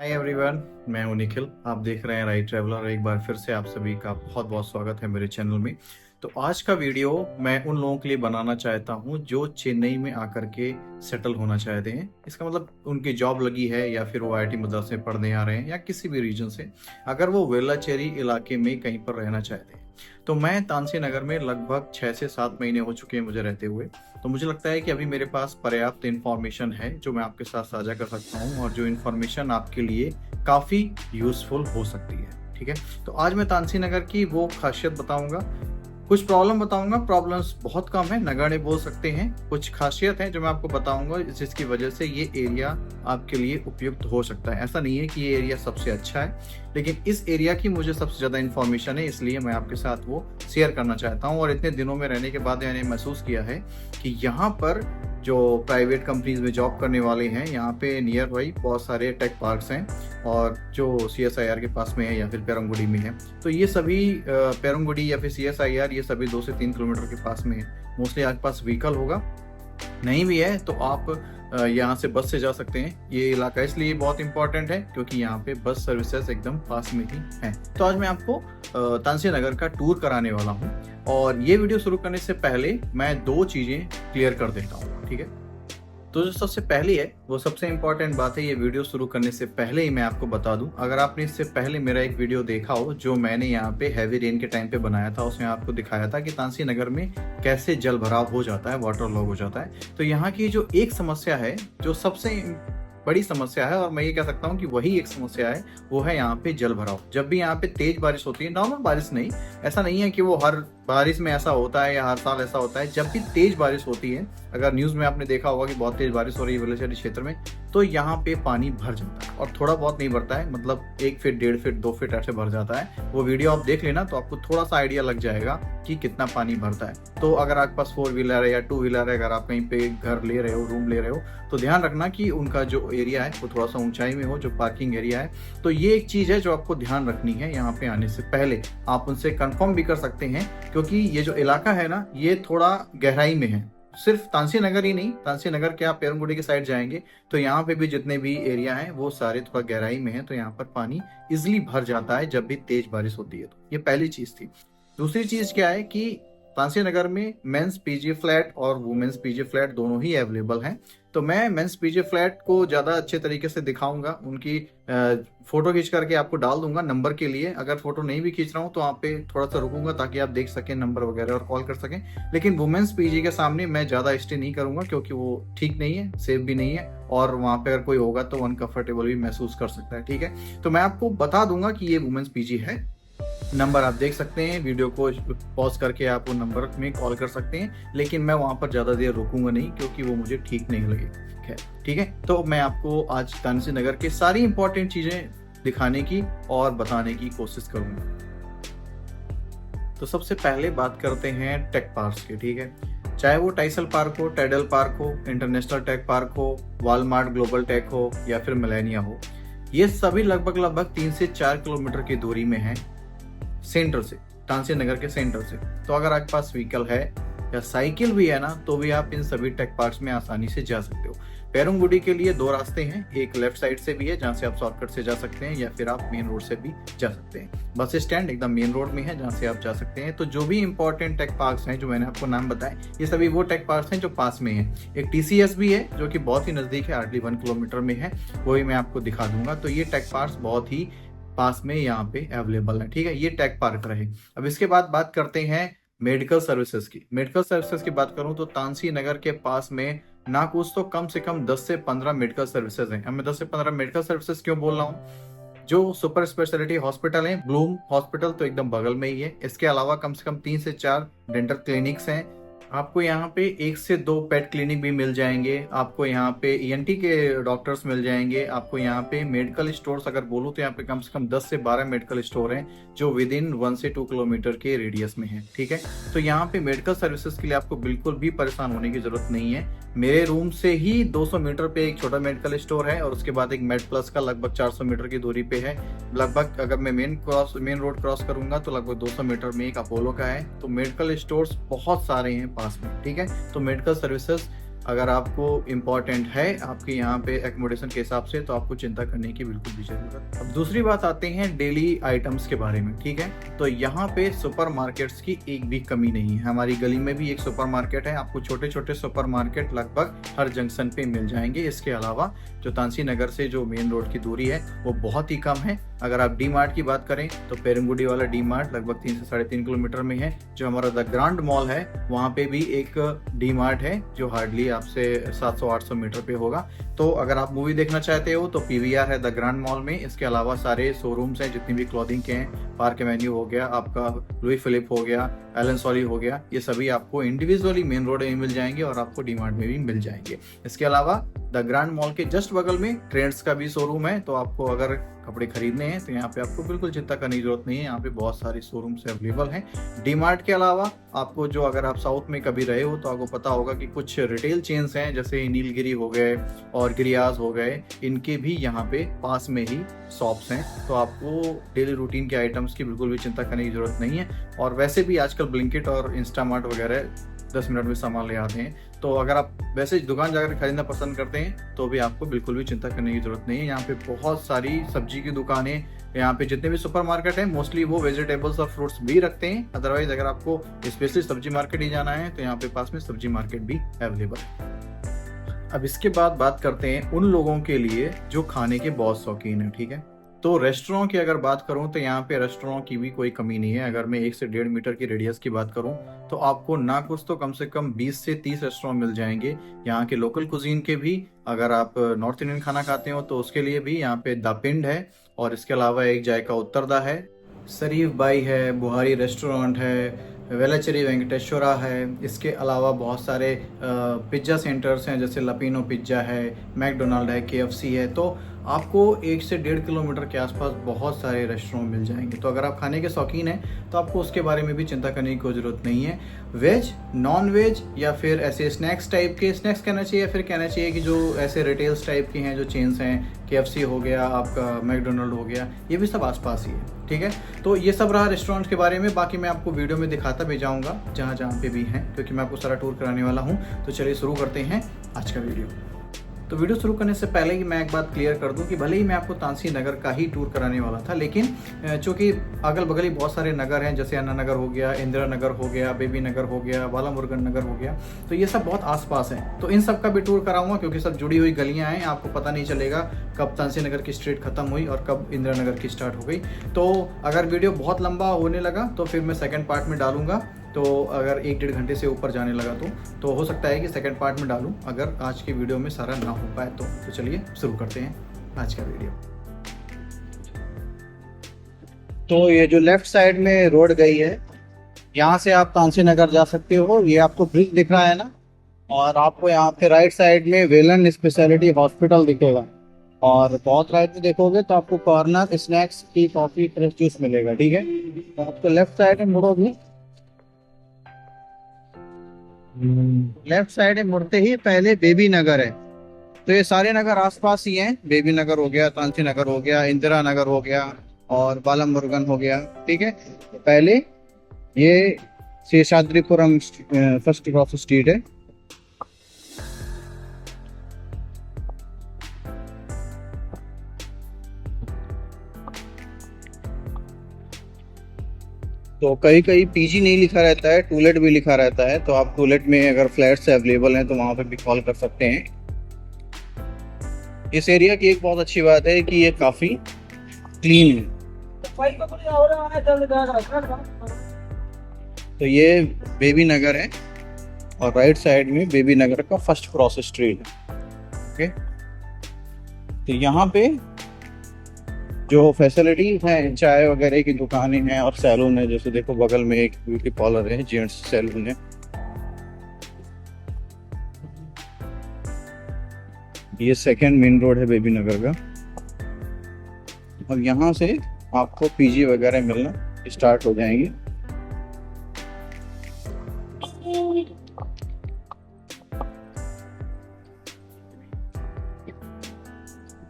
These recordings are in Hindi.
हाय एवरीवन, मैं हूं निखिल। आप देख रहे हैं राइट ट्रैवलर। एक बार फिर से आप सभी का बहुत बहुत स्वागत है मेरे चैनल में। तो आज का वीडियो मैं उन लोगों के लिए बनाना चाहता हूं जो चेन्नई में आकर के सेटल होना चाहते हैं। इसका मतलब उनकी जॉब लगी है या फिर वो आईआईटी मद्रास से पढ़ने आ रहे हैं या किसी भी रीजन से, अगर वो वेल्लाचेरी इलाके में कहीं पर रहना चाहते हैं। तो मैं तानसी नगर में लगभग 6 से 7 महीने हो चुके हैं मुझे रहते हुए। तो मुझे लगता है कि अभी मेरे पास पर्याप्त इन्फॉर्मेशन है जो मैं आपके साथ साझा कर सकता हूँ और जो इन्फॉर्मेशन आपके लिए काफ़ी यूजफुल हो सकती है। ठीक है, तो आज मैं तानसी नगर की वो खासियत बताऊंगा, कुछ प्रॉब्लम बताऊंगा। प्रॉब्लम्स बहुत कम है, नगण्य बोल सकते हैं। कुछ खासियत है जो मैं आपको बताऊंगा जिसकी वजह से ये एरिया आपके लिए उपयुक्त हो सकता है। ऐसा नहीं है कि ये एरिया सबसे अच्छा है, लेकिन इस एरिया की मुझे सबसे ज़्यादा इन्फॉर्मेशन है, इसलिए मैं आपके साथ वो शेयर करना चाहता हूँ। और इतने दिनों में रहने के बाद मैंने महसूस किया है कि यहाँ पर जो प्राइवेट कंपनीज में जॉब करने वाले हैं, यहाँ पे नियर बाई बहुत सारे टेक पार्क्स हैं और जो CSIR के पास में है या फिर पेरंगुड़ी में है। तो ये सभी पेरंगुड़ी या फिर CSIR ये सभी 2 से 3 किलोमीटर के पास में है। मोस्टली आपके पास व्हीकल होगा, नहीं भी है तो आप यहाँ से बस से जा सकते हैं। ये इलाका इसलिए बहुत इंपॉर्टेंट है क्योंकि यहाँ पे बस सर्विसेज एकदम पास में ही हैं। तो आज मैं आपको तानसी नगर का टूर कराने वाला हूँ और ये वीडियो शुरू करने से पहले मैं 2 चीज़ें क्लियर कर देता हूँ। ठीक है, तो जो सबसे पहली है वो सबसे इम्पॉर्टेंट बात है, ये वीडियो शुरू करने से पहले ही मैं आपको बता दूं, अगर आपने इससे पहले मेरा एक वीडियो देखा हो जो मैंने यहाँ पे हैवी रेन के टाइम पे बनाया था, उसमें आपको दिखाया था कि तानसी नगर में कैसे जल भराव हो जाता है, वाटर लॉग हो जाता है। तो यहाँ की जो एक समस्या है, जो सबसे बड़ी समस्या है और मैं ये कह सकता हूँ कि वही एक समस्या है, वो है यहाँ पे जल भराव। जब भी यहाँ पे तेज बारिश होती है, नॉर्मल बारिश नहीं, ऐसा नहीं है कि वो हर बारिश में ऐसा होता है या हर साल ऐसा होता है, जब भी तेज बारिश होती है, अगर न्यूज में आपने देखा होगा कि बहुत तेज बारिश हो रही है वेल्लाचेरी क्षेत्र में, तो यहाँ पे पानी भर जाता है। और थोड़ा बहुत नहीं भरता है, मतलब 1 फीट 1.5 फीट 2 फीट ऐसे भर जाता है। वो वीडियो आप देख लेना तो आपको थोड़ा सा आइडिया लग जाएगा कि कितना पानी भरता है। तो अगर आपके पास 4 व्हीलर है या 2 व्हीलर है, अगर आप कहीं पे घर ले रहे हो, रूम ले रहे हो, तो ध्यान रखना कि उनका जो एरिया है वो थोड़ा सा ऊंचाई में हो, जो पार्किंग एरिया है। तो ये एक चीज है जो आपको ध्यान रखनी है यहाँ पे आने से पहले। आप उनसे कंफर्म भी कर सकते हैं क्योंकि ये जो इलाका है ना, ये थोड़ा गहराई में है। सिर्फ तानसी नगर ही नहीं, तानसी नगर के आप पेरंगुड़ी की साइड जाएंगे तो यहाँ पे भी जितने भी एरिया हैं वो सारे थोड़ा गहराई में है। तो यहाँ पर पानी इजिली भर जाता है जब भी तेज बारिश होती है। तो ये पहली चीज थी। दूसरी चीज क्या है कि तानसी नगर में मेंस पीजी फ्लैट और वुमेन्स पीजी फ्लैट दोनों ही अवेलेबल हैं। तो मैं मेंस पीजी फ्लैट को ज़्यादा अच्छे तरीके से दिखाऊंगा, उनकी फोटो खींच करके आपको डाल दूंगा नंबर के लिए। अगर फोटो नहीं भी खींच रहा हूँ तो आप पे थोड़ा सा रुकूंगा ताकि आप देख सकें नंबर वगैरह और कॉल कर सकें। लेकिन वुमेन्स पीजी के सामने मैं ज़्यादा स्टे नहीं करूंगा क्योंकि वो ठीक नहीं है, सेफ भी नहीं है, और वहाँ पे अगर कोई होगा तो अनकंफर्टेबल भी महसूस कर सकता है। ठीक है, तो मैं आपको बता दूंगा कि ये वुमेन्स पीजी है। नंबर आप देख सकते हैं, वीडियो को पॉज करके आप वो नंबर में कॉल कर सकते हैं। लेकिन मैं वहां पर ज़्यादा देर रुकूंगा नहीं क्योंकि वो मुझे ठीक नहीं लगे। ठीक है, तो मैं आपको आज तानसी नगर के सारी इंपॉर्टेंट चीज़ें दिखाने की और बताने की कोशिश करूंगा। तो सबसे पहले बात करते हैं टेक पार्क्स की। ठीक है, चाहे वो टाइसल पार्क हो, टाइडल पार्क हो, इंटरनेशनल टेक पार्क हो, वॉलमार्ट ग्लोबल टेक हो या फिर मिलेनिया हो, ये सभी लगभग 3 से 4 किलोमीटर की दूरी में है सेंटर से, तानसी नगर के सेंटर से। तो अगर आपके पास व्हीकल है या साइकिल भी है ना, तो भी आप इन सभी टेक पार्क्स में आसानी से जा सकते हो। पेरंगुड़ी के लिए 2 रास्ते हैं, एक लेफ्ट साइड से भी है जहाँ से आप शॉर्टकट से जा सकते हैं, या फिर आप मेन रोड से भी जा सकते हैं। बस स्टैंड एकदम मेन रोड में है जहाँ से आप जा सकते हैं। तो जो भी इंपॉर्टेंट टेक पार्क्स हैं जो मैंने आपको नाम बताए, ये सभी वो टेक पार्क्स हैं जो पास में है। एक TCS भी है जो कि बहुत ही नजदीक है, हार्डली 1 किलोमीटर में है, वो भी मैं आपको दिखा दूंगा। तो ये टेक पार्क्स बहुत ही पास में यहाँ पे अवेलेबल है। ठीक है, ये टेक पार्क रहे। अब इसके बाद बात करते हैं मेडिकल सर्विसेज की। मेडिकल सर्विसेज की बात करूं तो तानसी नगर के पास में ना कुछ तो कम से कम 10 से 15 मेडिकल सर्विसेज हैं। अब मैं 10 से 15 मेडिकल सर्विसेज क्यों बोल रहा हूँ? जो सुपर स्पेशलिटी हॉस्पिटल है, ब्लूम हॉस्पिटल तो एकदम बगल में ही है। इसके अलावा कम से कम 3 से 4 डेंटल क्लिनिक्स हैं। आपको यहाँ पे 1 से 2 पेट क्लिनिक भी मिल जाएंगे। आपको यहाँ पे ENT के डॉक्टर्स मिल जाएंगे। आपको यहाँ पे मेडिकल स्टोर्स अगर बोलूँ तो यहाँ पे कम से कम 10 से 12 मेडिकल स्टोर हैं जो विद इन 1 से 2 किलोमीटर के रेडियस में है। ठीक है, तो यहाँ पे मेडिकल सर्विसेज के लिए आपको बिल्कुल भी परेशान होने की जरूरत नहीं है। मेरे रूम से ही 200 मीटर पे एक छोटा मेडिकल स्टोर है और उसके बाद एक मेड प्लस का लगभग 400 मीटर की दूरी पे है। लगभग अगर मैं मेन रोड क्रॉस करूंगा तो लगभग 200 मीटर में एक अपोलो का है। तो मेडिकल स्टोर्स बहुत सारे हैं पास में। ठीक है, तो मेडिकल सर्विसेज अगर आपको इम्पॉर्टेंट है आपके यहाँ पे एकोमोडेशन के हिसाब से, तो आपको चिंता करने की बिल्कुल भी जरूरत। अब दूसरी बात आते हैं डेली आइटम्स के बारे में, ठीक है। तो यहाँ पे सुपर मार्केट्स की एक भी कमी नहीं है। हमारी गली में भी एक सुपर मार्केट है, आपको छोटे छोटे सुपर मार्केट लगभग हर जंक्शन पे मिल जाएंगे। इसके अलावा जो तांसी नगर से जो मेन रोड की दूरी है वो बहुत ही कम है। अगर आप डी मार्ट की बात करें तो पेरंगुडी वाला डी मार्ट लगभग 3 से 3.5 किलोमीटर में है। जो हमारा द ग्रांड मॉल है वहाँ पे भी एक डी मार्ट है जो हार्डली आपसे 700-800 मीटर पे होगा। तो अगर आप मूवी देखना चाहते हो तो पीवीआर है द ग्रांड मॉल में। इसके अलावा सारे शोरूम्स हैं जितनी भी क्लॉथिंग के हैं, पार्क एवेन्यू हो गया, आपका लुई फिलिप हो गया, एलन सॉली हो गया, ये सभी आपको इंडिविजुअली मेन रोड में मिल जाएंगे और आपको डी मार्ट में भी मिल जाएंगे। इसके अलावा द ग्रांड मॉल के जस्ट बगल में ट्रेंड्स का भी शोरूम है। तो आपको अगर कपड़े खरीदने हैं तो यहाँ पे आपको बिल्कुल चिंता करने की जरूरत नहीं है, यहाँ पे बहुत सारे शोरूम्स अवेलेबल हैं। डी मार्ट के अलावा आपको जो, अगर आप साउथ में कभी रहे हो तो आपको पता होगा कि कुछ रिटेल चेन्स हैं जैसे नीलगिरी हो गए और गिरियाज हो गए, इनके भी यहाँ पे पास में ही शॉप्स हैं। तो आपको डेली रूटीन के आइटम्स की बिल्कुल भी चिंता करने की जरूरत नहीं है। और वैसे भी आजकल ब्लिंकिट और इंस्टामार्ट वगैरह 10 मिनट में सामान ले आते हैं। तो अगर आप वैसे दुकान जाकर खरीदना पसंद करते हैं तो भी आपको बिल्कुल भी चिंता करने की जरूरत नहीं है। यहाँ पे बहुत सारी सब्जी की दुकानें, यहाँ पे जितने भी सुपर मार्केट है मोस्टली वो वेजिटेबल्स और फ्रूट्स भी रखते हैं। अदरवाइज अगर आपको स्पेशली सब्जी मार्केट ही जाना है तो यहाँ पे पास में सब्जी मार्केट भी अवेलेबल है। अब इसके बाद बात करते हैं उन लोगों के लिए जो खाने के बहुत शौकीन है, ठीक है। तो रेस्टोरेंट की अगर बात करूं तो यहाँ पे रेस्टोरेंट की भी कोई कमी नहीं है। अगर मैं 1 से 1.5 मीटर की रेडियस की बात करूं तो आपको ना कुछ तो कम से कम 20 से 30 रेस्टोरेंट मिल जाएंगे। यहाँ के लोकल कुजीन के भी, अगर आप नॉर्थ इंडियन खाना खाते हो तो उसके लिए भी यहाँ पे द पिंड है, और इसके अलावा एक जायका उत्तरदा है, शरीफ बाई है, बुहारी रेस्टोरेंट है, वेलाचेरी वेंकटेश्वरा है। इसके अलावा बहुत सारे पिज्ज़ा सेंटर्स हैं जैसे लपिनो पिज्ज़ा है, मैकडोनाल्ड है, केएफसी है। तो आपको 1 से 1.5 किलोमीटर के आसपास बहुत सारे रेस्टोरेंट मिल जाएंगे। तो अगर आप खाने के शौकीन हैं तो आपको उसके बारे में भी चिंता करने की कोई ज़रूरत नहीं है। वेज, नॉन वेज या फिर ऐसे स्नैक्स टाइप के, स्नैक्स कहना चाहिए या फिर कहना चाहिए कि जो ऐसे रिटेल्स टाइप के हैं, जो चेन्स हैं, केएफसी हो गया, आपका मैकडोनाल्ड हो गया, ये भी सब आसपास ही है, ठीक है। तो ये सब रहा रेस्टोरेंट के बारे में। बाकी मैं आपको वीडियो में दिखाता भी जाऊँगा जहाँ जहाँ पे भी हैं, क्योंकि मैं आपको सारा टूर कराने वाला हूँ। तो चलिए शुरू करते हैं आज का वीडियो। तो वीडियो शुरू करने से पहले ही मैं एक बात क्लियर कर दूं कि भले ही मैं आपको तांसी नगर का ही टूर कराने वाला था, लेकिन चूंकि अगल बगल ही बहुत सारे नगर हैं जैसे अन्ना नगर हो गया, इंदिरा नगर हो गया, बेबी नगर हो गया, बालामुरुगन नगर हो गया, तो ये सब बहुत आसपास हैं। तो इन सब का भी टूर कराऊंगा क्योंकि सब जुड़ी हुई गलियां हैं। आपको पता नहीं चलेगा कब तांसी नगर की स्ट्रीट खत्म हुई और कब इंदिरा नगर की स्टार्ट हो गई। तो अगर वीडियो बहुत लंबा होने लगा तो फिर मैं सेकेंड पार्ट में डालूंगा। तो अगर 1-1.5 घंटे से ऊपर जाने लगा तो हो सकता है कि सेकंड पार्ट में डालूं, अगर आज की वीडियो में सारा ना हो पाए तो चलिए शुरू करते हैं आज का वीडियो। तो ये जो लेफ्ट साइड में रोड गई है, यहाँ से आप तांसी नगर जा सकते हो। ये आपको ब्रिज दिख रहा है ना, और आपको यहाँ पे राइट साइड में वेलन स्पेशलिटी हॉस्पिटल दिखेगा, और बहुत राइट में देखोगे तो आपको corner snacks, T, coffee, fresh juice मिलेगा, ठीक है। तो आपको लेफ्ट साइड में मुड़ोगे, लेफ्ट साइड में मुड़ते ही पहले बेबी नगर है। तो ये सारे नगर आसपास ही हैं। बेबी नगर हो गया, तांसी नगर हो गया, इंदिरा नगर हो गया और बालामुरुगन हो गया, ठीक है। तो पहले ये शेषाद्रिपुरम फर्स्ट क्रॉस स्ट्रीट है। तो कहीं कहीं पीजी नहीं लिखा रहता है, टूलेट भी लिखा रहता है। तो आप टूलेट में अगर फ्लैट्स अवेलेबल हैं तो वहाँ पे भी कॉल कर सकते हैं। इस एरिया की एक बहुत अच्छी बात है कि ये काफ़ी क्लीन है। तो ये बेबी नगर है और राइट साइड में बेबी नगर का फर्स्ट क्रॉस स्ट्रीट है, ओके। तो यहाँ पे जो फैसिलिटी है, चाय वगैरह की दुकानें हैं और सैलून है। जैसे देखो बगल में एक ब्यूटी पार्लर है, जेंट्स सैलून है। ये सेकंड मेन रोड है बेबी नगर का, और यहाँ से आपको पीजी वगैरह मिलना स्टार्ट हो जाएंगे।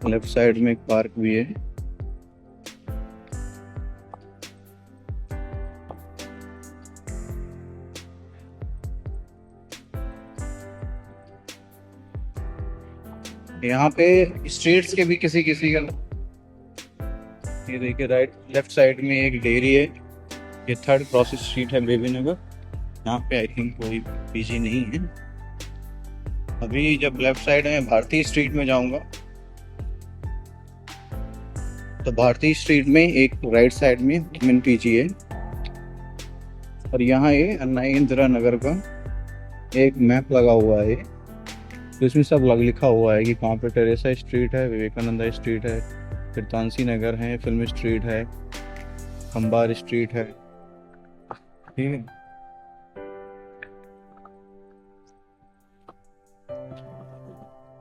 लेफ्ट साइड में एक पार्क भी है। यहाँ पे स्ट्रीट्स के भी किसी किसी का, ये देखिए राइट लेफ्ट साइड में एक डेयरी है, ये थर्ड क्रॉस स्ट्रीट है बेबी नगर। यहाँ पे आई थिंक कोई पीजी नहीं है। अभी जब लेफ्ट साइड में भारतीय स्ट्रीट में जाऊंगा तो भारतीय स्ट्रीट में एक राइट साइड में वुमेन पीजी है, और यहाँ ये अन्ना इंदिरा नगर का एक मैप लगा हुआ है, तो इसमें सब लिखा हुआ है कि कहाँ पे टेरेसा स्ट्रीट है, विवेकानंदा स्ट्रीट है, फिर तानसी नगर है, फिल्म स्ट्रीट है, खंबार स्ट्रीट है। ठीक है,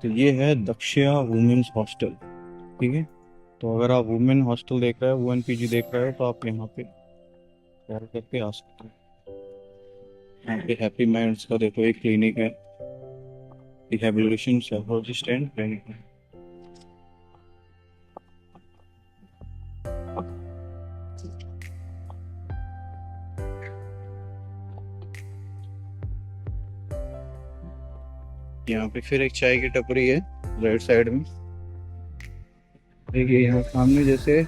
तो ये है दक्षिया वुमेन्स हॉस्टल। ठीक है, तो अगर आप वुमेन हॉस्टल देख रहे हो, वुमेन पीजी देख रहे हो, तो आप यहाँ पे कॉल करके आ सकते हो। यहाँ पे हैप्पी माइंड्स का देखो एक क्लिनिक है, रिहैबिलिटेशन साइकोलॉजिस्ट एंड क्लिनिक है। यहाँ पे फिर एक चाय की टपरी है राइट साइड में। देखिए यहाँ सामने जैसे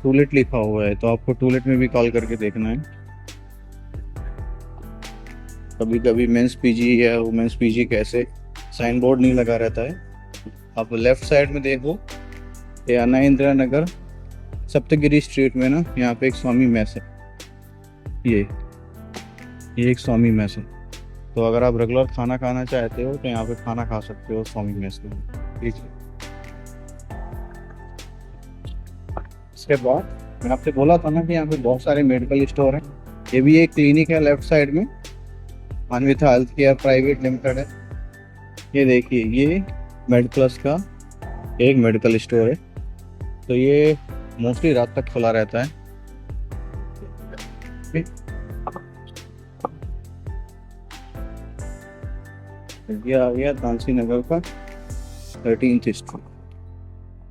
टूलेट लिखा हुआ है, तो आपको टूलेट में भी कॉल करके देखना है। कभी कभी मेंस पीजी या वुमेन्स पीजी कैसे साइन बोर्ड नहीं लगा रहता है। आप लेफ्ट साइड में देखो, ये अन्ना इंदिरा नगर सप्तगिरी स्ट्रीट में ना, यहाँ पे एक स्वामी मैस है। ये एक स्वामी मैस है, तो अगर आप रेगुलर खाना खाना चाहते हो तो यहाँ पे खाना खा सकते हो स्वामी मैस में। ठीक है, इसके बाद मैं आपसे बोला था ना कि यहाँ पे बहुत सारे मेडिकल स्टोर हैं। ये भी एक क्लिनिक है लेफ्ट साइड में, Anvita health care private limited है। ये देखिए ये मेड प्लस का एक मेडिकल स्टोर है, तो ये मोस्टली रात तक खुला रहता है। ये आ गया तानसी नगर का 13th स्ट्रीट।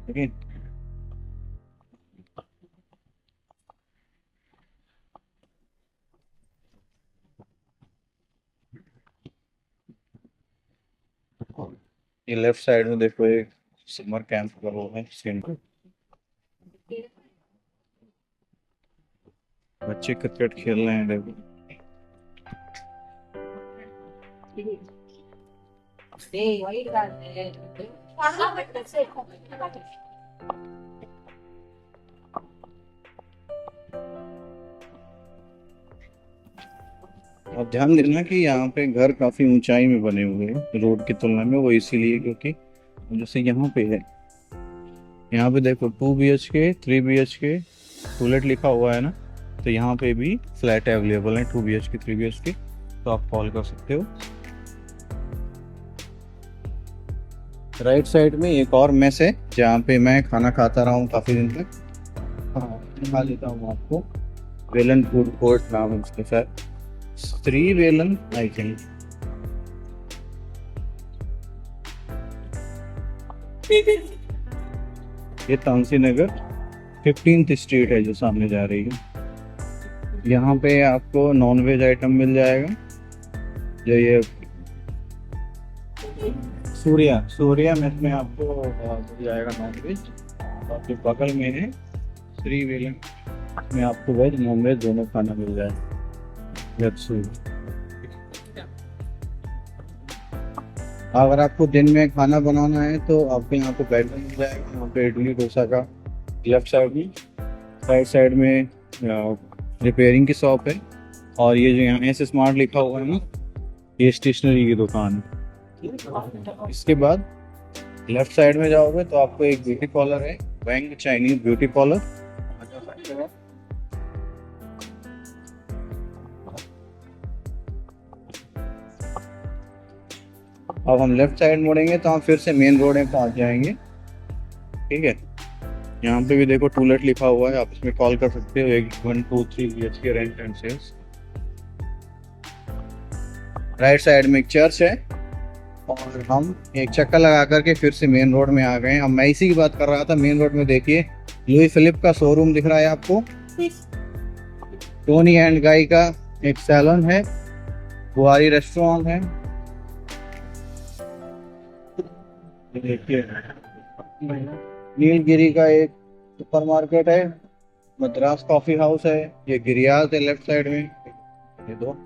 ठीक है, ये लेफ्ट साइड में देखो एक समर कैंप का वो है सेंटर, बच्चे क्रिकेट खेल रहे हैं। देखो अब ध्यान देना कि यहाँ पे घर काफी ऊंचाई में बने हुए हैं रोड की तुलना में, वो इसीलिए क्योंकि जैसे यहाँ पे है, यहाँ पे देखो 2 BHK 3 BHK टूलेट लिखा हुआ है ना, तो यहाँ पे भी फ्लैट अवेलेबल है 2 BHK 3 BHK, तो आप कॉल कर सकते हो। राइट साइड में एक और मेस है जहाँ पे मैं खाना खाता रहा हूँ काफी दिन तक। हाँ, खा लेता हूँ आपको, वेलन फूड कोर्ट नाम है उसके साथ, श्री वेलन आई थिंक। ये तानसी नगर 15th स्ट्रीट है जो सामने जा रही है। यहाँ पे आपको नॉन वेज आइटम मिल जाएगा, जो ये सूर्या मेस में आपको मिल जाएगा नॉन वेज। आपके बगल में है श्री वेलन में आपको वेज नॉन वेज दोनों खाना मिल जाएगा। अगर आपको दिन में खाना बनाना है तो आपको यहाँ पे बेड मिल जाएगा, यहाँ पे इडली डोसा का लेफ्ट साइड में, राइट साइड में रिपेयरिंग की शॉप है, और ये जो यहाँ एस स्मार्ट लिखा हुआ है ना, ये स्टेशनरी की दुकान है। इसके बाद लेफ्ट साइड में जाओगे तो आपको एक ब्यूटी पार्लर है, वैंग चाइनीज ब्यूटी पार्लर। अब हम लेफ्ट साइड मुड़ेंगे तो हम फिर से मेन रोड में पहुंच जाएंगे। ठीक है, यहाँ पे भी देखो टूलेट लिखा हुआ है, आप इसमें कॉल कर सकते हो। 1 2 3 BHK rent and sales. Right side में एक चर्च है, और हम एक चक्कर लगा करके फिर से मेन रोड में आ गए। अब मैं इसी की बात कर रहा था, मेन रोड में देखिए लुई फिलिप का शोरूम दिख रहा है आपको, टोनी एंड गाई का एक सैलून है, बुआरी रेस्टोरेंट है, ये देखिए, नीलगिरी का एक सुपरमार्केट है, मद्रास कॉफी हाउस है, ये गिरियाज है लेफ्ट साइड में, ये दो।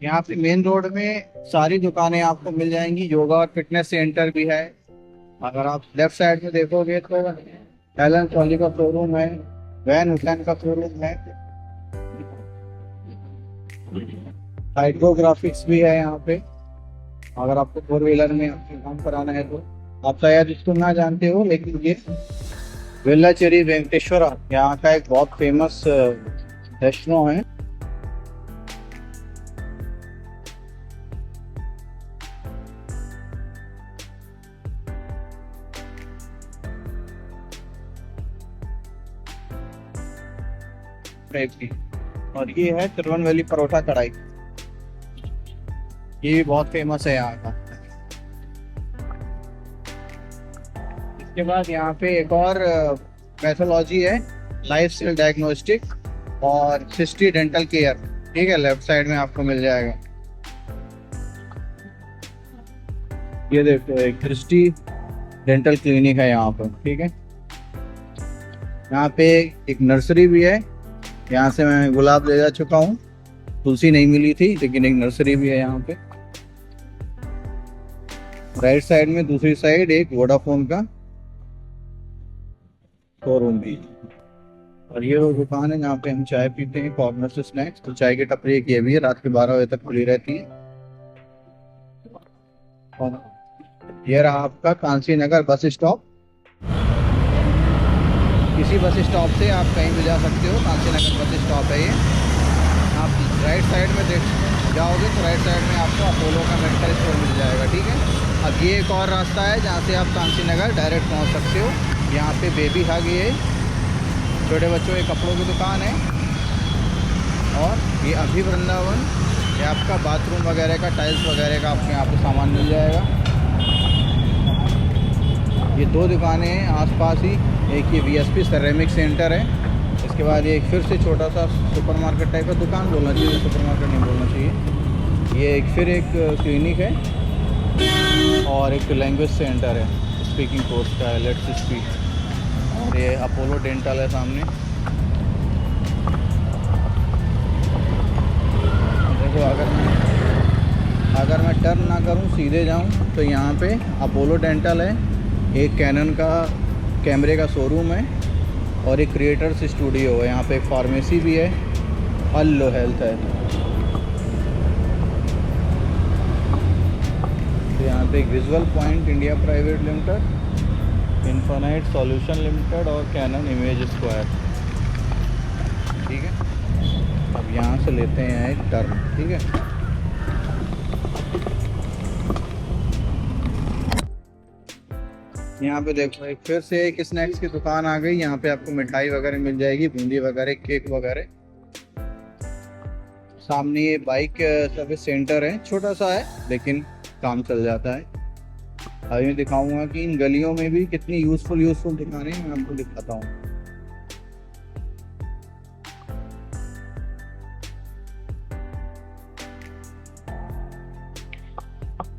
यहाँ पे मेन रोड में सारी दुकानें आपको मिल जाएंगी, योगा और फिटनेस सेंटर भी है। अगर आप लेफ्ट साइड में देखोगे तो एलन ट्रॉली का शोरूम है, वैन हुसैन का शोरूम है, हाइड्रोग्राफिक्स भी है यहाँ पे। अगर आपको फोर व्हीलर में आपको काम कराना है तो आप शायद इसको ना जानते हो, लेकिन ये वेल्लाचेरी वेंकटेश्वरा यहाँ का एक बहुत फेमस रेस्टोरेंट है। और ये है तिरुवनवेली परोठा कढ़ाई, ये भी बहुत फेमस है यहाँ का। इसके बाद यहाँ पे एक और पैथोलॉजी है, लाइफ स्टाइल डायग्नोस्टिक और सिस्टी डेंटल केयर, ठीक है, लेफ्ट साइड में आपको मिल जाएगा। ये देखो एक क्रिस्टी डेंटल क्लिनिक है यहाँ पर, ठीक है। यहाँ पे एक नर्सरी भी है, यहाँ से मैं गुलाब ले जा चुका हूँ, तुलसी नहीं मिली थी, लेकिन एक नर्सरी भी है यहाँ पे। राइट साइड में दूसरी साइड एक वोडाफोन का शोरूम भी, और ये वो दुकान है जहाँ पे हम चाय पीते हैं, कॉर्नर से स्नैक्स। तो चाय की टपरी एक ये भी है, रात के 12 बजे तक खुली रहती है। और ये रहा आपका कांसी नगर बस स्टॉप, किसी बस स्टॉप से आप कहीं भी जा सकते हो, कांसी नगर बस स्टॉप है ये। आप राइट साइड में देख जाओगे तो राइट साइड में आपको अपोलो का मेडिकल स्टोर मिल जाएगा, ठीक है। अब ये एक और रास्ता है जहाँ से आप कांसी नगर डायरेक्ट पहुँच सकते हो। यहाँ पे बेबी हग, ये छोटे बच्चों के कपड़ों की दुकान है, और ये अभी वृंदावन, ये आपका बाथरूम वगैरह का, टाइल्स वगैरह का आपको यहाँ पे सामान मिल जाएगा। ये दो दुकानें हैं आसपास ही, एक ये वीएसपी सेरेमिक सेंटर है, इसके बाद ये एक फिर से छोटा सा सुपरमार्केट टाइप का दुकान बोलना चाहिए, सुपरमार्केट नहीं बोलना चाहिए। ये एक फिर एक क्लिनिक है, और एक लैंग्वेज सेंटर है, स्पीकिंग कोर्स का है, लेट्स स्पीक। और ये अपोलो डेंटल है सामने। देखो अगर मैं टर्न ना करूं, सीधे जाऊं, तो यहाँ पे अपोलो डेंटल है, एक कैनन का कैमरे का शोरूम है, और एक क्रिएटर्स स्टूडियो है। यहाँ पे एक फार्मेसी भी है, अल्लो हेल्थ है। तो यहाँ पे एक visual point India private limited, infinite solution limited और कैनन इमेज स्क्वायर, ठीक है। अब यहाँ से लेते हैं एक टर्न, ठीक है। यहाँ पे देखो एक फिर से एक स्नैक्स की दुकान आ गई, यहाँ पे आपको मिठाई वगैरह मिल जाएगी, बूंदी वगैरह, केक वगैरह। सामने ये बाइक सर्विस सेंटर है, छोटा सा है लेकिन काम चल जाता है। अभी मैं दिखाऊंगा कि इन गलियों में भी कितनी यूजफुल दुकानें मैं आपको दिखाता हूँ।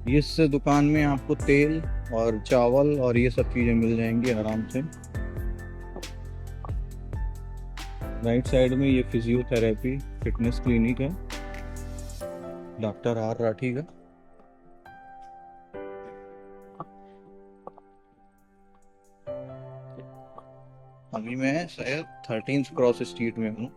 इस दुकान में आपको तेल और चावल और ये सब चीजें मिल जाएंगी आराम से। राइट साइड में ये फिजियोथेरेपी फिटनेस क्लिनिक है, डॉक्टर आर राठी का। अभी मैं शायद 13th क्रॉस स्ट्रीट में हूँ।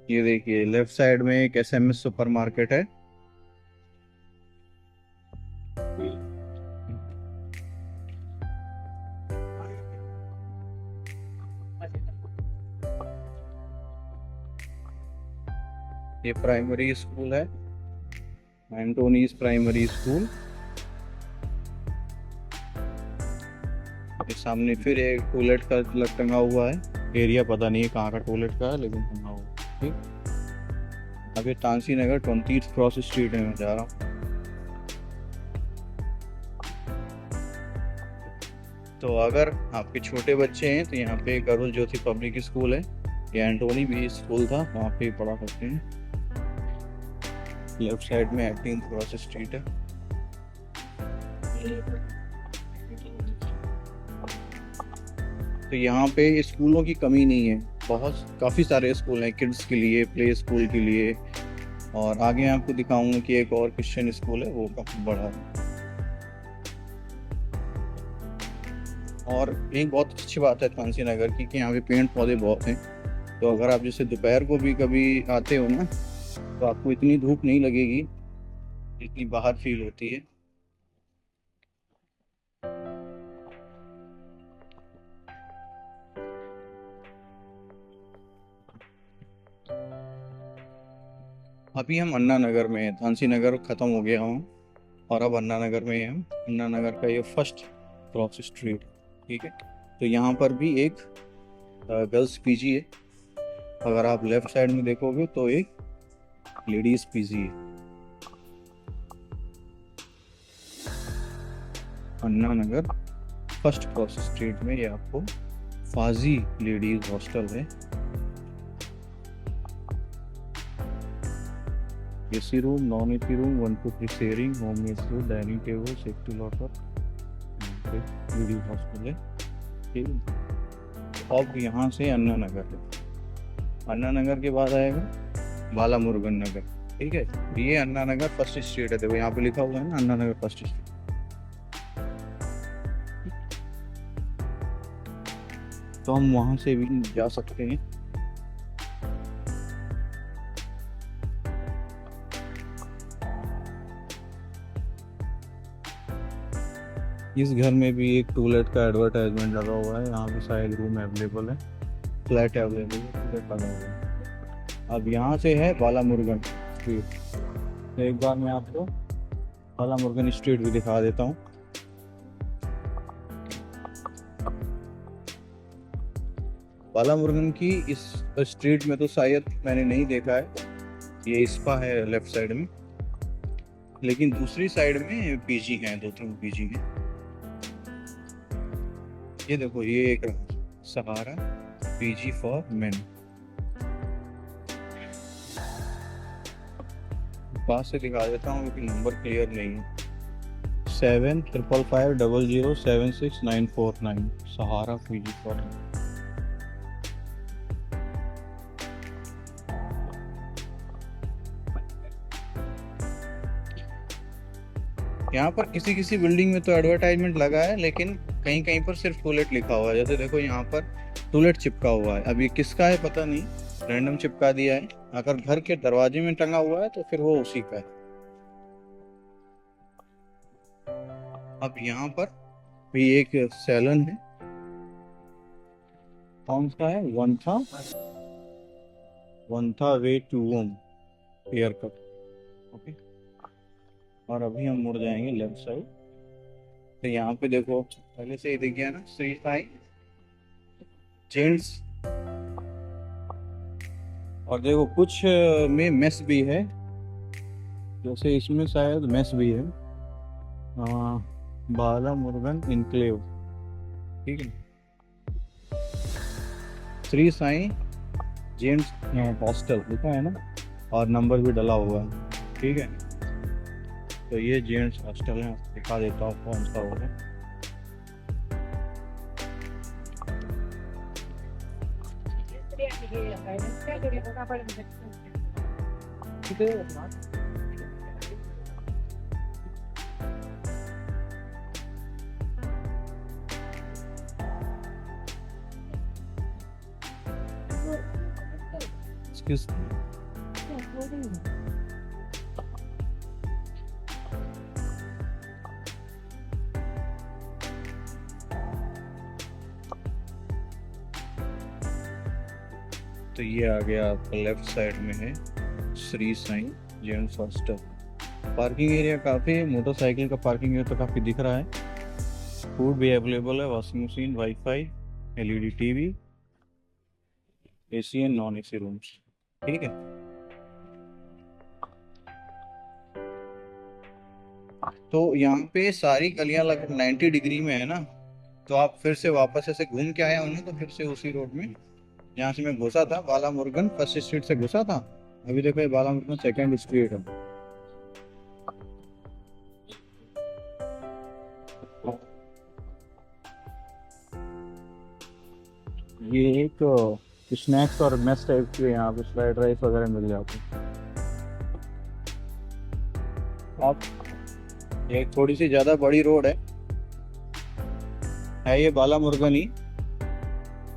ये देखिए लेफ्ट साइड में एक एसएमएस सुपरमार्केट है। ये प्राइमरी स्कूल है, एंटोनीज प्राइमरी स्कूल। सामने फिर एक टॉयलेट का टंगा हुआ है, एरिया पता नहीं है कहाँ का टॉयलेट का है, लेकिन टंगा हुआ है, ठीक। अभी तांसी नगर 20th क्रॉस स्ट्रीट में मैं जा रहा हूँ। तो अगर आपके छोटे बच्चे हैं तो यहाँ पे करुल ज्योति पब्लिक स्कूल है, या एंटोनी भी स्कूल था, वहाँ पे पढ़ा सकते हैं। लेफ्ट साइड में 18 क्रॉस स्ट्रीट है। तो यहाँ पे स्कूलों की कमी नहीं है, काफ़ी सारे स्कूल हैं किड्स के लिए, प्ले स्कूल के लिए। और आगे आपको दिखाऊंगा कि एक और क्रिश्चियन स्कूल है, वो काफ़ी बड़ा है। और एक बहुत अच्छी बात है थांसी नगर की कि यहाँ पे पेड़ पौधे बहुत हैं। तो अगर आप जैसे दोपहर को भी कभी आते हो ना, तो आपको इतनी धूप नहीं लगेगी जितनी बाहर फील होती है। अभी हम अन्ना नगर में हैं, थांसी नगर खत्म हो गया हूँ और अब अन्ना नगर में हैं हम। अन्ना नगर का ये फर्स्ट क्रॉस स्ट्रीट, ठीक है। तो यहाँ पर भी एक गर्ल्स पीजी है। अगर आप लेफ्ट साइड में देखोगे तो एक लेडीज पीजी है। अन्ना नगर फर्स्ट क्रॉस स्ट्रीट में ये आपको फाजी लेडीज हॉस्टल है। AC room, non AC room, 1 to 3 sharing, home made food, dining table, safety locker, ladies hostel है, ठीक है। अब यहाँ से अन्ना नगर है। अन्ना नगर के बाद आएगा बाला मुरुगन नगर, ठीक है। ये अन्ना नगर फर्स्ट स्ट्रीट है, देखो यहाँ पे लिखा हुआ है ना, अन्ना नगर फर्स्ट स्ट्रीट। तो हम वहाँ से भी जा सकते हैं। इस घर में भी एक टॉयलेट का एडवर्टाइजमेंट लगा हुआ है, यहाँ पे शायद रूम अवेलेबल है, फ्लैट अवेलेबल है, टॉयलेट लगा हुआ है। अब यहाँ से है बाला मुरुगन स्ट्रीट। तो एक बार मैं आपको बाला मुरुगन स्ट्रीट भी दिखा देता हूँ। बाला मुरुगन की इस स्ट्रीट में तो शायद मैंने नहीं देखा है, ये स्पा है लेफ्ट साइड में, लेकिन दूसरी साइड में पीजी हैं, 2-3 पीजी हैं। ये देखो, ये एक सहारा पीजी फॉर मेन। पास से दिखा देता हूँ क्योंकि नंबर क्लियर नहीं है। 75550076 949 सहारा पीजी फॉर। यहाँ पर किसी किसी बिल्डिंग में तो एडवर्टाइजमेंट लगा है, लेकिन कहीं कहीं पर सिर्फ टॉयलेट लिखा हुआ है। जैसे देखो यहाँ पर टॉयलेट चिपका हुआ है, अब ये किसका है पता नहीं, रैंडम चिपका दिया है। अगर घर के दरवाजे में टंगा हुआ है तो फिर वो उसी का है। अब यहाँ पर भी एक सैलून है, कौन सा है, वन था way to home haircut, okay. और अभी हम मुड़ जाएंगे लेफ्ट साइड। तो यहाँ पे देखो, पहले से ही दिख गया ना, श्री साई जेंट्स। और देखो कुछ में मेस भी है, जैसे इसमें शायद मेस भी है, बाला मुरुगन इनक्लेव, ठीक है। श्री साई जेंट्स हॉस्टल लिखा है ना, और नंबर भी डला हुआ है, ठीक है। तो ये जेंट्स हॉस्टल है, दिखा देता हूँ कौन सा होगा। Excuse me. तो ये आ गया आपका लेफ्ट साइड में है Shri Sai gents hostel. Parking area काफ़ी है, मोटरसाइकिल का पार्किंग एरिया तो काफ़ी दिख रहा है। फूड भी अवेलेबल है, washing machine, wifi, LED TV, AC and non AC rooms, ठीक है। तो यहाँ पे सारी गलियां लगभग 90 डिग्री में है ना, तो आप फिर से वापस ऐसे घूम के आया हूँ ना, तो फिर से उसी रोड में जहाँ से मैं घुसा था, बाला मुर्गन फर्स्ट स्ट्रीट से घुसा था, अभी देखो ये बाला मुर्गन सेकेंड स्ट्रीट है। ये एक स्नैक्स और मेस टाइप के यहाँ पे फ्राइड राइस वगैरह मिल जाते हैं। आप ये थोड़ी सी ज़्यादा बड़ी रोड है ये बाला मुर्गन ही।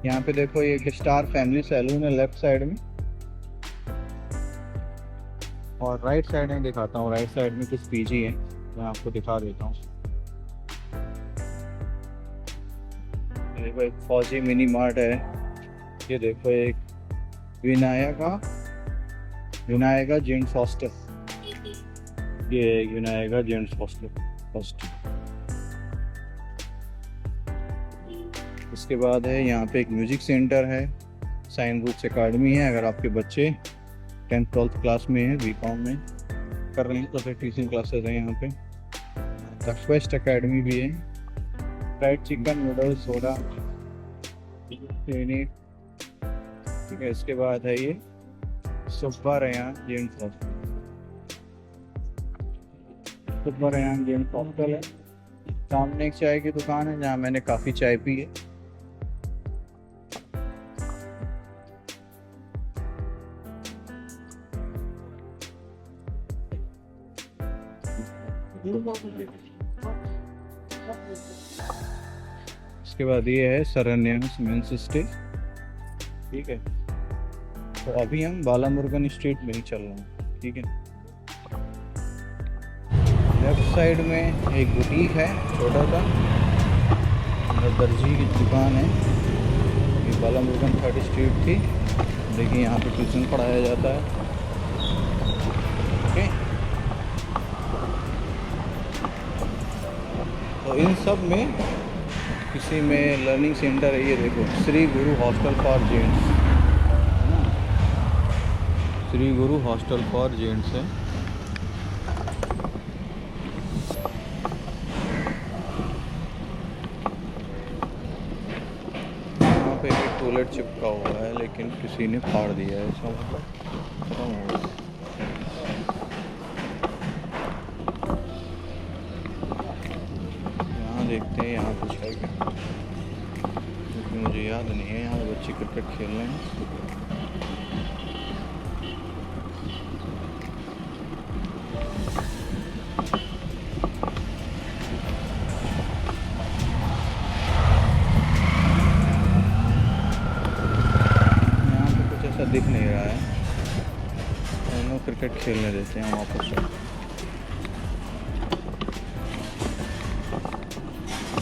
यहाँ पे देखो ये एक स्टार फैमिली सैलून है लेफ्ट साइड में, और राइट साइड में दिखाता हूँ, राइट साइड में कुछ पीजी है, मैं आपको दिखा देता हूँ। देखो एक फौजी मिनी मार्ट है, ये देखो एक विनायका जेंट्स हॉस्टल, ये विनायका जेंट्स हॉस्टल। इसके बाद है यहाँ पे एक म्यूजिक सेंटर है, साइन रूट्स एकेडमी है, अगर आपके बच्चे 10th 12th क्लास में है, बीकॉम में कर रहे हैं तो फिर टीचिंग क्लासेस हैं यहाँ पे। द क्वेस्ट एकेडमी भी है, फ्राइड चिकन, नूडल्स, सोडा, ठीक है। इसके बाद है ये सुब्बा रेयान जेंट्स हॉस्टल है। सामने एक चाय की दुकान है जहाँ मैंने काफ़ी चाय पी है। इसके बाद ये है सरन्यास मेंस स्टे, ठीक है। तो अभी हम बाला मुर्गन स्ट्रीट में ही चल रहे हैं, ठीक है। लेफ्ट साइड में एक बुटीक है छोटा सा, दर्जी की दुकान है, ये बाला मुर्गन 3rd स्ट्रीट थी। देखिए यहाँ पे ट्यूशन पढ़ाया जाता है, ओके। तो इन सब में किसी में लर्निंग सेंटर है, ये देखो श्री गुरु hostel for gents, Shri Guru hostel for gents है। यहाँ पे एक टॉयलेट चिपका हुआ है लेकिन किसी ने फाड़ दिया है, इसका मतलब देखते हैं यहाँ कुछ है क्या, क्योंकि मुझे याद नहीं है। यहाँ बच्चे क्रिकेट खेल रहे हैं। यहाँ पे कुछ ऐसा दिख नहीं रहा है, दोनों क्रिकेट खेलने देते हैं वापस से,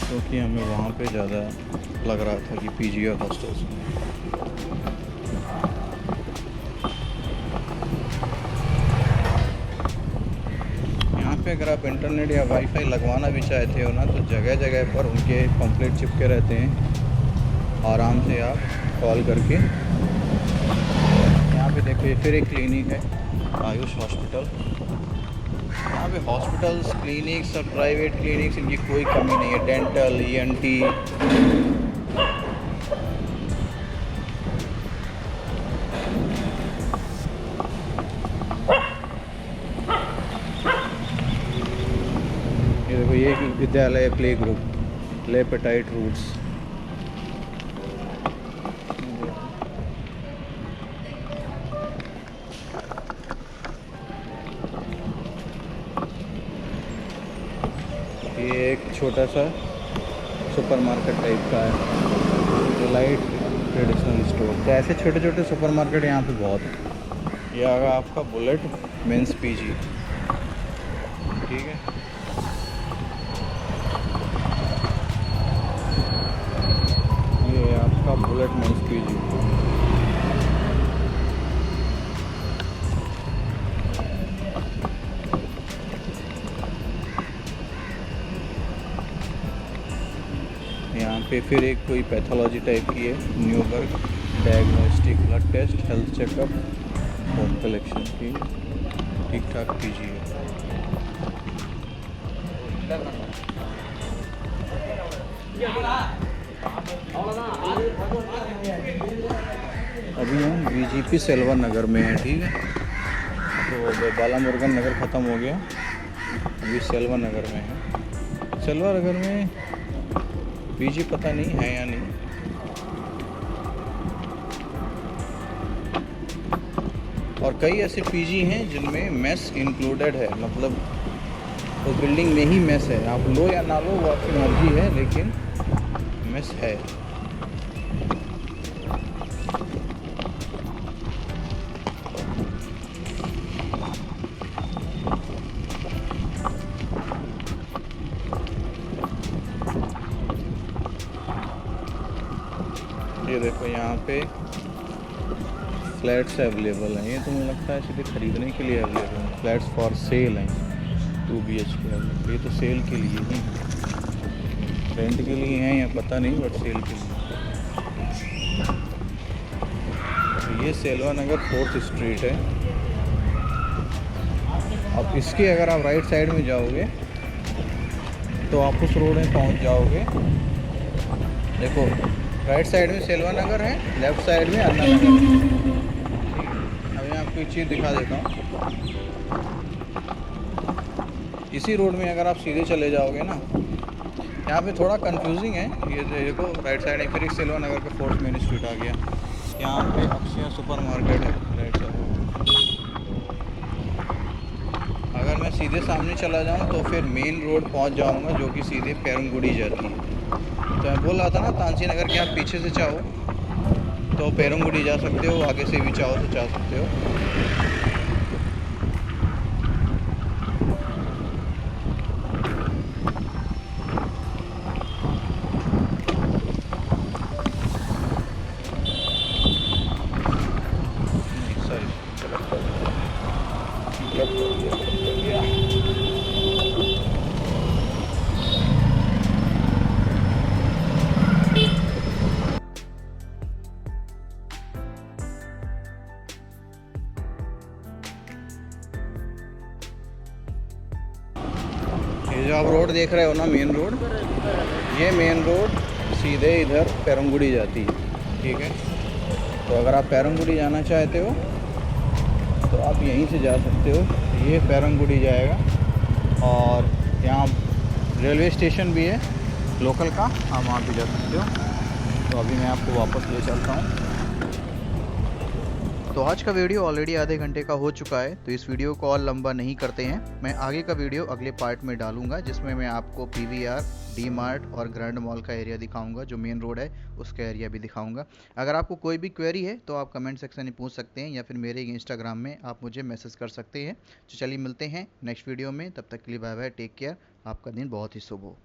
क्योंकि हमें वहाँ पे ज़्यादा लग रहा था कि पीजी और हॉस्टल्स में। यहाँ पे अगर आप इंटरनेट या वाईफाई लगवाना भी चाहते हो ना, तो जगह जगह पर उनके पम्फलेट चिपके रहते हैं, आराम से आप कॉल करके। यहाँ पे देखिए फिर एक क्लिनिक है, आयुष हॉस्पिटल। यहाँ पे हॉस्पिटल्स, क्लिनिक्स और प्राइवेट क्लिनिक्स, इनकी कोई कमी नहीं है। डेंटल, ENT, ये देखो ये विद्यालय प्ले ग्रुप लेपेटाइट रूट्स। ये एक छोटा सा सुपरमार्केट टाइप का है, डिलाइट ट्रेडिशनल स्टोर। तो ऐसे छोटे छोटे सुपरमार्केट यहाँ पे बहुत है। ये आगा आपका बुलेट मेंस पीजी, ठीक है। ये आपका बुलेट मेंस पीजी। यहाँ पे फिर एक कोई पैथोलॉजी टाइप की है, Neuberg diagnostic, blood test, health checkup, home collection की, ठीक ठाक पीजी है। अभी हम बीजीपी सेल्वर नगर में हैं, ठीक है। तो बाला मुरुगन नगर ख़त्म हो गया, अभी सेल्वर नगर में है। सेल्वर नगर में पीजी पता नहीं है या नहीं। और कई ऐसे पीजी हैं जिनमें मेस इंक्लूडेड है, मतलब उस बिल्डिंग में ही मेस है। आप लो या ना लो वो आपकी मर्जी है, लेकिन मेस है। ये देखो यहाँ पे फ्लैट्स अवेलेबल हैं। ये तो मुझे लगता है सीधे ख़रीदने के लिए अवेलेबल हैं। फ्लैट्स फॉर सेल हैं 2 BHK। ये तो सेल के लिए ही हैं, रेंट के लिए हैं या पता नहीं, बट सेल के लिए। तो ये सेल्वा नगर 4th स्ट्रीट है। अब इसके अगर आप राइट साइड में जाओगे तो आप उस रोड में पहुंच जाओगे। देखो राइट साइड में सेल्वा नगर है, लेफ्ट साइड में अन्ना नगर है। अब मैं आपको एक चीज़ दिखा देता हूँ। इसी रोड में अगर आप सीधे चले जाओगे ना, यहाँ पे थोड़ा कंफ्यूजिंग है। ये देखो राइट साइड में फिर एक सेल्वा नगर का 4th मेन स्ट्रीट आ गया। यहाँ पे अक्षय सुपर मार्केट है राइट साइड। अगर मैं सीधे सामने चला जाऊँ तो फिर मेन रोड पहुँच जाऊँगा, जो कि सीधे पेरमगुड़ी जाती है। तो मैं बोल रहा था ना, तानसी नगर के आप पीछे से चाहो तो पेरमगुड़ी जा सकते हो, आगे से भी चाहो तो जा सकते हो। ये जो आप रोड देख रहे हो ना, मेन रोड, ये मेन रोड सीधे इधर पेरमगुड़ी जाती है, ठीक है। तो अगर आप पेरमगुड़ी जाना चाहते हो तो आप यहीं से जा सकते हो। ये पेरमगुड़ी जाएगा और यहाँ रेलवे स्टेशन भी है लोकल का, आप वहाँ भी जा सकते हो। तो अभी मैं आपको वापस ले चलता हूँ। तो आज का वीडियो ऑलरेडी आधे घंटे का हो चुका है, तो इस वीडियो को और लंबा नहीं करते हैं। मैं आगे का वीडियो अगले पार्ट में डालूंगा, जिसमें मैं आपको PVR, डी मार्ट और ग्रैंड मॉल का एरिया दिखाऊंगा, जो मेन रोड है उसका एरिया भी दिखाऊंगा। अगर आपको कोई भी क्वेरी है तो आप कमेंट सेक्शन में पूछ सकते हैं, या फिर मेरे इंस्टाग्राम में आप मुझे मैसेज कर सकते हैं। तो चलिए मिलते हैं नेक्स्ट वीडियो में, तब तक के लिए बाय बाय, टेक केयर। आपका दिन बहुत ही शुभ हो।